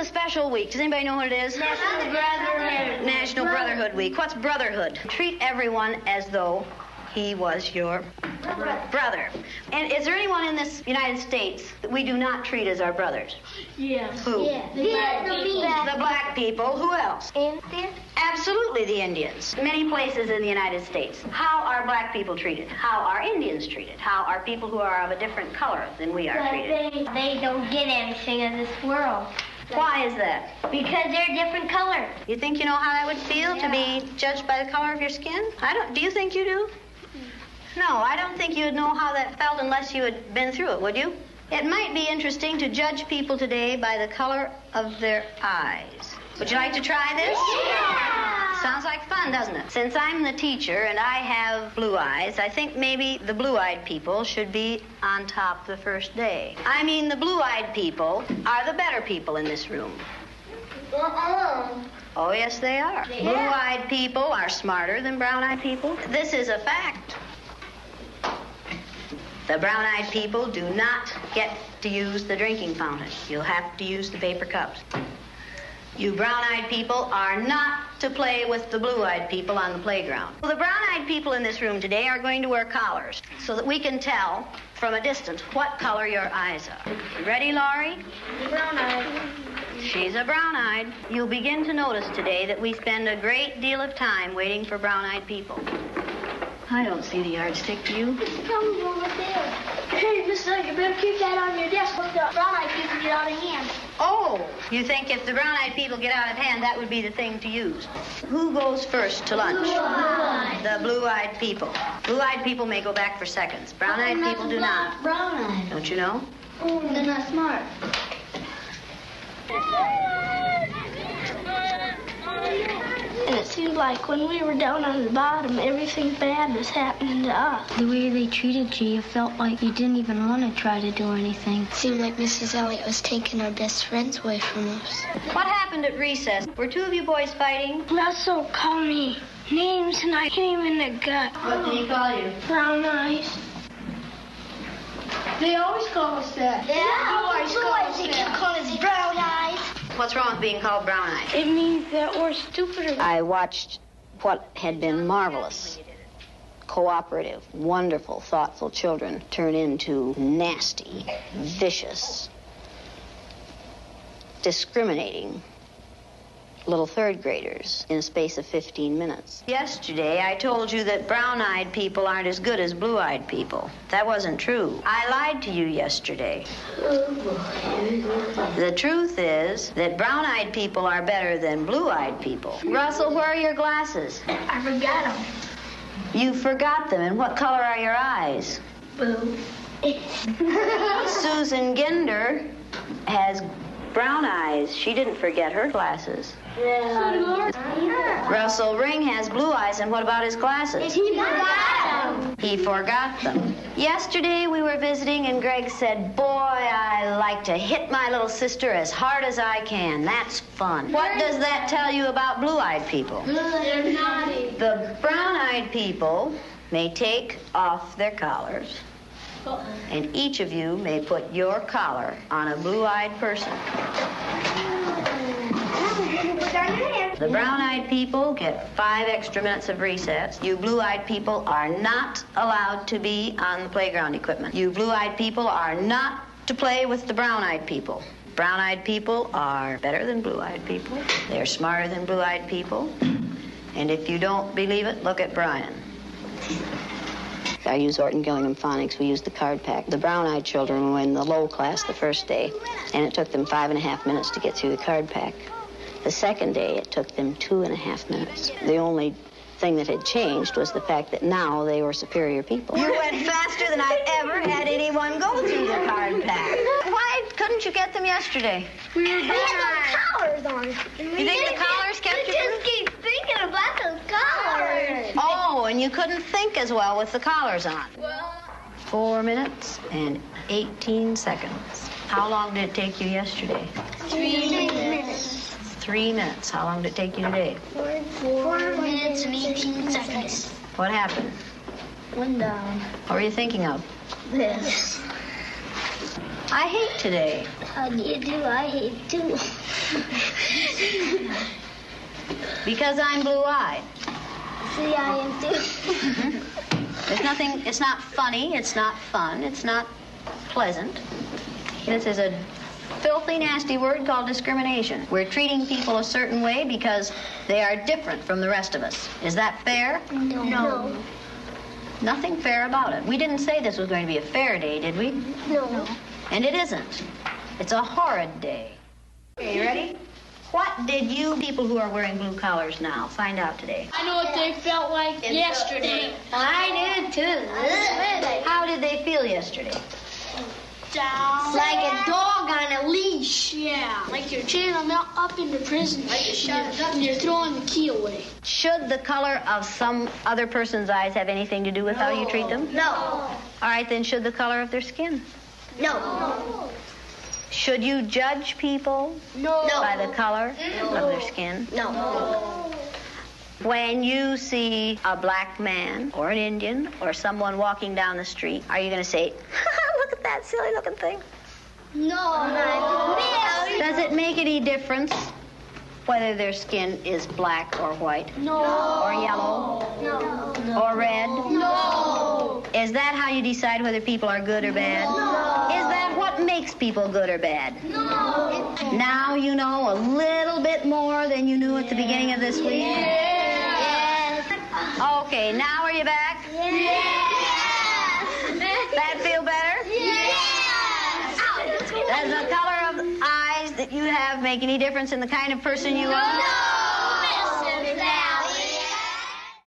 a special week. Does anybody know what it is? National Brotherhood. National Brotherhood Week. What's brotherhood? Treat everyone as though he was your brother. And is there anyone in this United States that we do not treat as our brothers? Yes. Who? Yeah. The black people. Who else? Indians. Absolutely, the Indians. Many places in the United States. How are black people treated? How are Indians treated? How are people who are of a different color than we are treated? They don't get anything in this world. Why is that? Because they're different color. You think you know how that would feel to be judged by the color of your skin? I don't. Do you think you do? No, I don't think you'd know how that felt unless you had been through it, would you? It might be interesting to judge people today by the color of their eyes. Would you like to try this? Yeah! Sounds like fun, doesn't it? Since I'm the teacher and I have blue eyes, I think maybe the blue-eyed people should be on top the first day. I mean, the blue-eyed people are the better people in this room. Oh, yes, they are. Yeah. Blue-eyed people are smarter than brown-eyed people. This is a fact. The brown-eyed people do not get to use the drinking fountain. You'll have to use the paper cups. You brown-eyed people are not to play with the blue-eyed people on the playground. Well, the brown-eyed people in this room today are going to wear collars so that we can tell from a distance what color your eyes are. You ready, Laurie? Brown-eyed. She's a brown-eyed. You'll begin to notice today that we spend a great deal of time waiting for brown-eyed people. I don't see the yardstick, do you? It's coming over there. Hey, mister, you better keep that on your desk. Look, the brown-eyed people get out of hand. Oh, you think if the brown-eyed people get out of hand, that would be the thing to use. Who goes first to lunch? Blue-eyed. The blue-eyed people. Blue-eyed people may go back for seconds. Brown-eyed people do not. Brown-eyed. Don't you know? Oh, they're not smart. And it seemed like when we were down on the bottom, everything bad was happening to us. The way they treated you, you felt like you didn't even want to try to do anything. It seemed like Mrs. Elliot was taking our best friends away from us. What happened at recess? Were two of you boys fighting? Russell called me names and I hit him in the gut. What did he call you? Brown eyes. They always call us that. They keep calling us brown eyes. What's wrong with being called brown-eyed? It means that we're stupider. I watched what had been marvelous, cooperative, wonderful, thoughtful children turn into nasty, vicious, discriminating little third graders in a space of 15 minutes. Yesterday, I told you that brown-eyed people aren't as good as blue-eyed people. That wasn't true. I lied to you yesterday. The truth is that brown-eyed people are better than blue-eyed people. Russell, where are your glasses? I forgot them. You forgot them. And what color are your eyes? Blue. Susan Ginder has brown eyes. She didn't forget her glasses. Russell Ring has blue eyes, and what about his glasses? He forgot them. He forgot them. Yesterday we were visiting, and Greg said, "Boy, I like to hit my little sister as hard as I can. That's fun." What does that tell you about blue-eyed people? They're naughty. The brown-eyed people may take off their collars, and each of you may put your collar on a blue-eyed person. The brown-eyed people get 5 extra minutes of recess. You blue-eyed people are not allowed to be on the playground equipment. You blue-eyed people are not to play with the brown-eyed people. Brown-eyed people are better than blue-eyed people. They're smarter than blue-eyed people. And if you don't believe it, look at Brian. I use Orton Gillingham Phonics. We use the card pack. The brown-eyed children were in the low class the first day, and it took them 5.5 minutes to get through the card pack. The second day, it took them 2.5 minutes. The only thing that had changed was the fact that now they were superior people. You went faster than I've ever had anyone go through the card pack. Why couldn't you get them yesterday? We had those collars on. You think the collars kept you? just keep thinking about those collars. Oh, and you couldn't think as well with the collars on. 4 minutes and 18 seconds. How long did it take you yesterday? 3 minutes. 3 minutes. How long did it take you today? 4 minutes and 18 seconds. What happened? One down. What were you thinking of? This. I hate today. How do you do? I hate too. Because I'm blue-eyed. See, I am too. There's nothing, it's not funny, it's not fun, it's not pleasant. This is a filthy, nasty word called discrimination. We're treating people a certain way because they are different from the rest of us. Is that fair? No. Nothing fair about it. We didn't say this was going to be a fair day, did we? No. And it isn't. It's a horrid day. Okay, you ready? What did you people who are wearing blue collars now find out today? I know what they felt like yesterday. I did too. How did they feel yesterday? Down. Like a dog on a leash. Yeah. Like you're chaining them up into prison. And you're throwing the key away. Should the color of some other person's eyes have anything to do with how you treat them? No. All right, then should the color of their skin? No. Should you judge people by the color of their skin? No. When you see a black man or an Indian or someone walking down the street, are you going to say, look at that silly looking thing? No. Does it make any difference whether their skin is black or white? No. Or yellow? No. Or red? No. Is that how you decide whether people are good or bad? No. Is that what makes people good or bad? No. Now you know a little bit more than you knew at the beginning of this week? Yes. Okay, now are you back? Yes. That feel better? Yes. Does the color of eyes that you have make any difference in the kind of person you are? No.